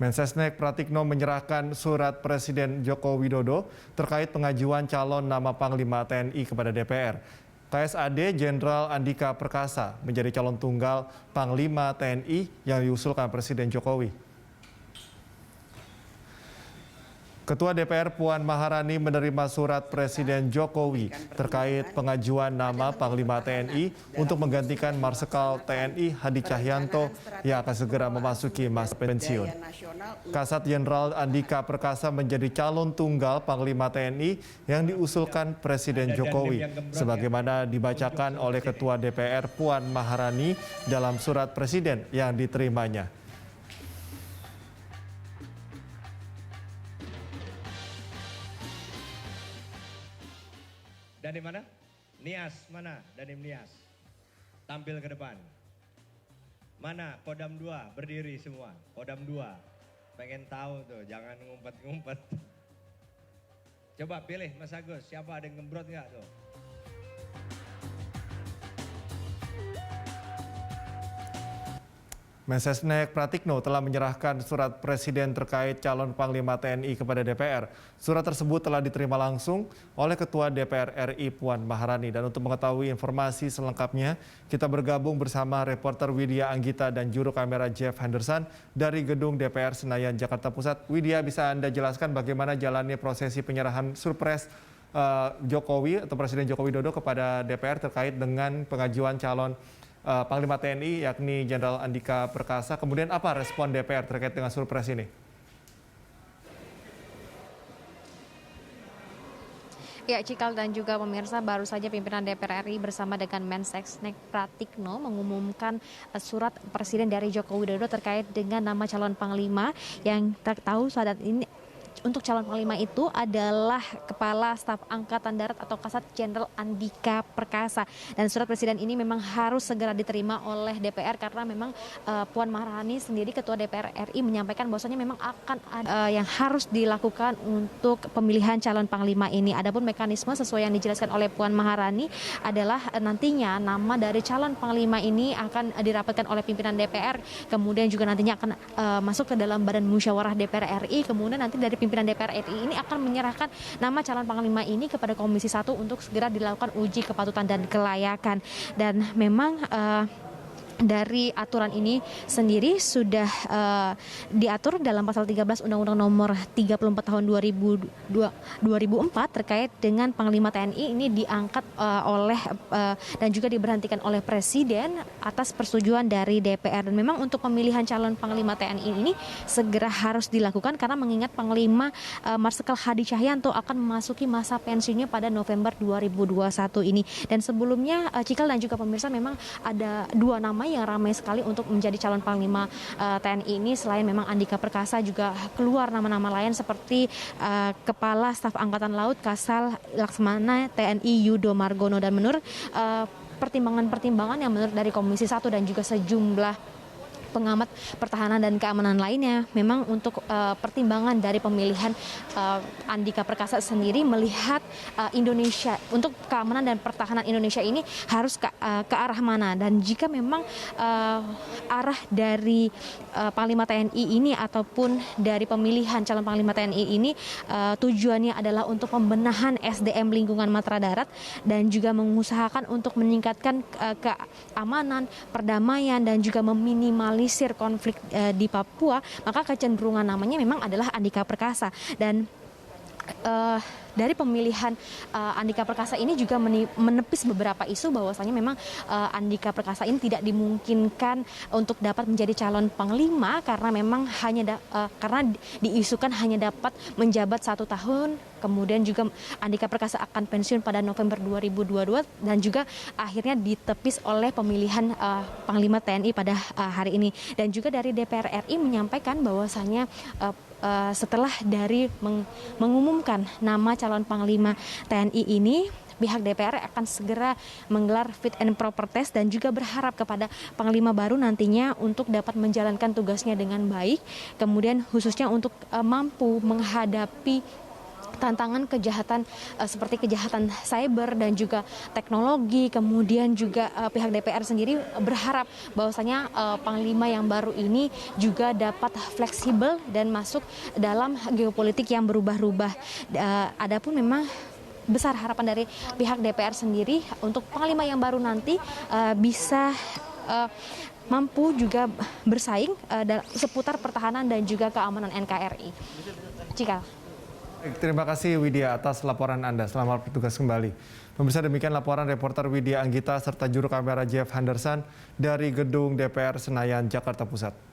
Mensesnek Pratikno menyerahkan surat Presiden Joko Widodo terkait pengajuan calon nama Panglima TNI kepada DPR. KSAD Jenderal Andika Perkasa menjadi calon tunggal Panglima TNI yang diusulkan Presiden Jokowi. Ketua DPR Puan Maharani menerima surat Presiden Jokowi terkait pengajuan nama Panglima TNI untuk menggantikan Marsikal TNI Hadi Cahyanto yang akan segera memasuki masa pensiun. Kasat Jenderal Andika Perkasa menjadi calon tunggal Panglima TNI yang diusulkan Presiden Jokowi, sebagaimana dibacakan oleh Ketua DPR Puan Maharani dalam surat Presiden yang diterimanya. Danim mana? Nias mana? Danim Nias. Tampil ke depan. Mana? Kodam 2 berdiri semua. Kodam 2. Pengen tahu tuh, jangan ngumpet-ngumpet. Coba pilih Mas Agus, siapa ada yang ngembrot nggak tuh? Mensesnek Pratikno telah menyerahkan surat Presiden terkait calon Panglima TNI kepada DPR. Surat tersebut telah diterima langsung oleh Ketua DPR RI Puan Maharani. Dan untuk mengetahui informasi selengkapnya, kita bergabung bersama reporter Widya Anggita dan juru kamera Jeff Henderson dari Gedung DPR Senayan, Jakarta Pusat. Widya, bisa Anda jelaskan bagaimana jalannya prosesi penyerahan surpres Jokowi atau Presiden Joko Widodo kepada DPR terkait dengan pengajuan calon Panglima TNI yakni Jenderal Andika Perkasa. Kemudian apa respon DPR terkait dengan surpres ini? Ya, Cikal dan juga pemirsa, baru saja pimpinan DPR RI bersama dengan Mensesnek Pratikno mengumumkan surat Presiden dari Joko Widodo terkait dengan nama calon Panglima yang tahu saat ini. Untuk calon Panglima itu adalah Kepala Staf Angkatan Darat atau Kasat Jenderal Andika Perkasa. Dan surat Presiden ini memang harus segera diterima oleh DPR karena memang Puan Maharani sendiri Ketua DPR RI menyampaikan bahwasanya memang akan ada yang harus dilakukan untuk pemilihan calon Panglima ini. Adapun mekanisme sesuai yang dijelaskan oleh Puan Maharani adalah nantinya nama dari calon Panglima ini akan dirapatkan oleh pimpinan DPR, kemudian juga nantinya akan masuk ke dalam Badan Musyawarah DPR RI, kemudian nanti dari pimpinan DPR RI ini akan menyerahkan nama calon Panglima ini kepada Komisi 1 untuk segera dilakukan uji kepatutan dan kelayakan. Dan memang dari aturan ini sendiri sudah diatur dalam pasal 13 Undang-Undang Nomor 34 tahun 2004 terkait dengan Panglima TNI ini diangkat oleh dan juga diberhentikan oleh Presiden atas persetujuan dari DPR. Dan memang untuk pemilihan calon Panglima TNI ini segera harus dilakukan karena mengingat Panglima Marsikal Hadi Cahyanto akan memasuki masa pensiunnya pada November 2021 ini. Dan sebelumnya Cikal dan juga pemirsa, memang ada dua nama yang ramai sekali untuk menjadi calon Panglima TNI ini. Selain memang Andika Perkasa, juga keluar nama-nama lain seperti Kepala Staf Angkatan Laut Kasal Laksamana TNI Yudo Margono. Dan menurut pertimbangan-pertimbangan yang menurut dari Komisi 1 dan juga sejumlah pengamat pertahanan dan keamanan lainnya, memang untuk pertimbangan dari pemilihan Andika Perkasa sendiri melihat Indonesia untuk keamanan dan pertahanan Indonesia ini harus ke arah mana. Dan jika memang arah dari Panglima TNI ini ataupun dari pemilihan calon Panglima TNI ini tujuannya adalah untuk pembenahan SDM lingkungan matra darat dan juga mengusahakan untuk meningkatkan keamanan, perdamaian dan juga meminimalis konflik di Papua, maka kecenderungan namanya memang adalah Andika Perkasa. Dan dari pemilihan Andika Perkasa ini juga menepis beberapa isu bahwasanya memang Andika Perkasa ini tidak dimungkinkan untuk dapat menjadi calon Panglima karena memang karena diisukan hanya dapat menjabat 1 tahun. Kemudian juga Andika Perkasa akan pensiun pada November 2022 dan juga akhirnya ditepis oleh pemilihan Panglima TNI pada hari ini. Dan juga dari DPR RI menyampaikan bahwasanya setelah dari mengumumkan nama calon Panglima TNI ini, pihak DPR akan segera menggelar fit and proper test dan juga berharap kepada Panglima baru nantinya untuk dapat menjalankan tugasnya dengan baik, kemudian khususnya untuk mampu menghadapi tantangan kejahatan seperti kejahatan cyber dan juga teknologi, kemudian juga pihak DPR sendiri berharap bahwasanya Panglima yang baru ini juga dapat fleksibel dan masuk dalam geopolitik yang berubah-ubah. Adapun memang besar harapan dari pihak DPR sendiri untuk Panglima yang baru nanti bisa mampu juga bersaing seputar pertahanan dan juga keamanan NKRI. Cika. Terima kasih Widya atas laporan Anda. Selamat bertugas kembali. Pemirsa, demikian laporan reporter Widya Anggita serta juru kamera Jeff Henderson dari Gedung DPR Senayan, Jakarta Pusat.